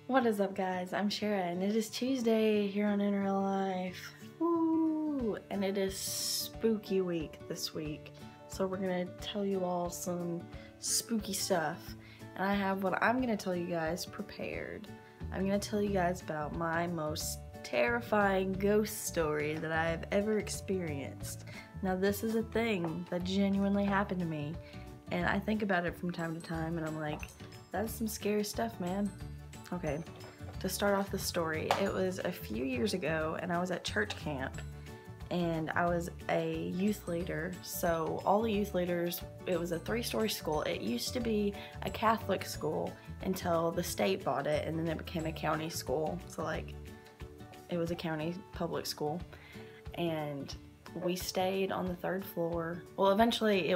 What is up, guys? I'm Shara, and it is Tuesday here on In Real Life. Woo! And it is spooky week this week, so we're gonna tell you all some spooky stuff. And I have what I'm gonna tell you guys prepared. I'm gonna tell you guys about my most terrifying ghost story that I've ever experienced. Now, this is a thing that genuinely happened to me, and I think about it from time to time, and I'm like, that's some scary stuff, man. Okay, to start off the story, it was a few years ago and I was at church camp and I was a youth leader. So all the youth leaders, it was a 3-story school. It used to be a Catholic school until the state bought it, and then it became a county school. So like, it was a county public school, and we stayed on the 3rd floor. Well, eventually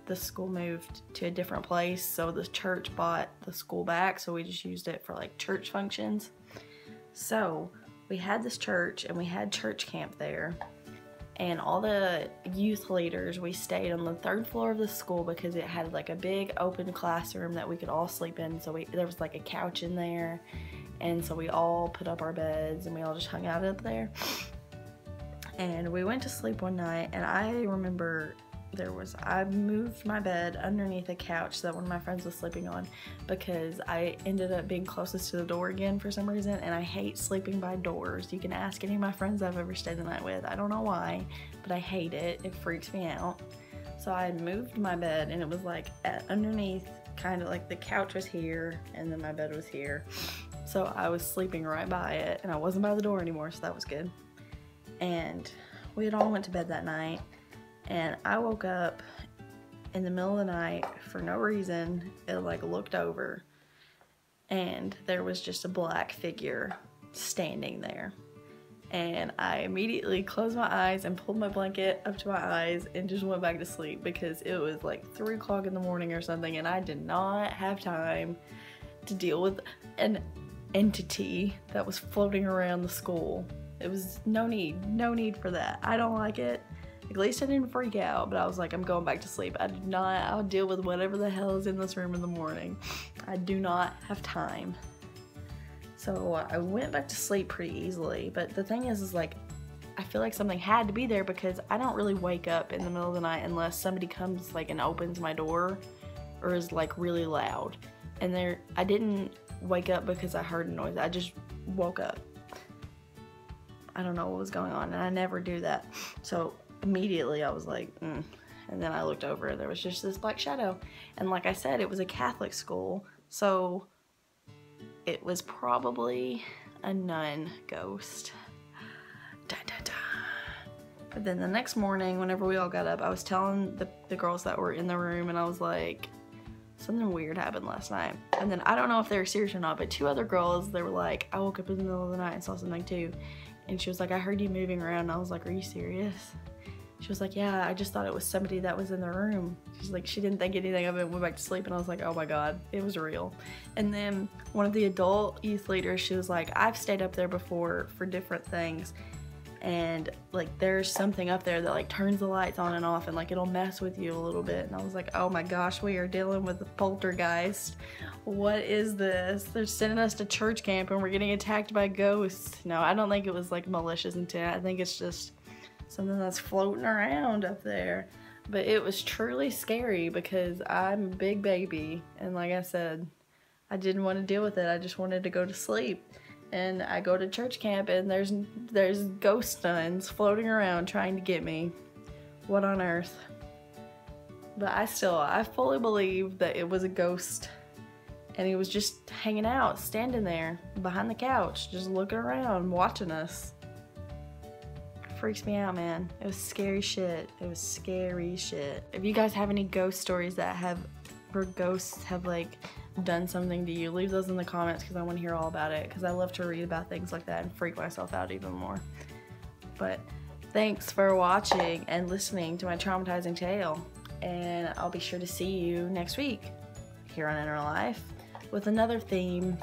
the school moved to a different place, so the church bought the school back, so we just used it for like church functions. So we had this church and we had church camp there, and all the youth leaders, we stayed on the 3rd floor of the school because it had like a big open classroom that we could all sleep in. So there was like a couch in there, and so we all put up our beds and we all just hung out up there. And we went to sleep one night, and I remember I moved my bed underneath a couch that one of my friends was sleeping on because I ended up being closest to the door again for some reason, and I hate sleeping by doors. You can ask any of my friends I've ever stayed the night with. I don't know why, but I hate it. It freaks me out. So I moved my bed, and it was like underneath, kind of like the couch was here, and then my bed was here. So I was sleeping right by it, and I wasn't by the door anymore, so that was good. And we had all went to bed that night, and I woke up in the middle of the night for no reason. It like looked over, and there was just a black figure standing there, and I immediately closed my eyes and pulled my blanket up to my eyes and just went back to sleep because it was like 3 o'clock in the morning or something, and I did not have time to deal with an entity that was floating around the school. It was no need for that. I don't like it. At least I didn't freak out, but I was like, I'm going back to sleep. I'll deal with whatever the hell is in this room in the morning. I do not have time. So I went back to sleep pretty easily, but the thing is like, I feel like something had to be there because I don't really wake up in the middle of the night unless somebody comes like and opens my door or is like really loud. And I didn't wake up because I heard a noise. I just woke up. I don't know what was going on, and I never do that. So immediately I was like, and then I looked over and there was just this black shadow. And like I said, it was a Catholic school, so it was probably a nun ghost. Da, da, da. But then the next morning, whenever we all got up, I was telling the girls that were in the room, and I was like, something weird happened last night. And then I don't know if they were serious or not, but 2 other girls, they were like, I woke up in the middle of the night and saw something too. And she was like, I heard you moving around. And I was like, are you serious? She was like, yeah, I just thought it was somebody that was in the room. She's like, she didn't think anything of it and went back to sleep. And I was like, oh my God, it was real. And then one of the adult youth leaders, she was like, I've stayed up there before for different things. And like, there's something up there that like turns the lights on and off, and like it'll mess with you a little bit. And I was like, oh my gosh, we are dealing with a poltergeist. What is this? They're sending us to church camp and we're getting attacked by ghosts. No, I don't think it was like malicious intent. I think it's just something that's floating around up there. But it was truly scary because I'm a big baby, and like I said, I didn't want to deal with it. I just wanted to go to sleep. And I go to church camp, and there's ghost nuns floating around trying to get me. What on earth? But I fully believe that it was a ghost, and he was just hanging out, standing there behind the couch, just looking around, watching us. Freaks me out, man. It was scary shit. It was scary shit. If you guys have any ghost stories where ghosts have like done something to you, leave those in the comments because I want to hear all about it, because I love to read about things like that and freak myself out even more. But thanks for watching and listening to my traumatizing tale, and I'll be sure to see you next week here on In Real Life with another theme,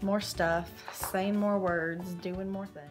more stuff, saying more words, doing more things.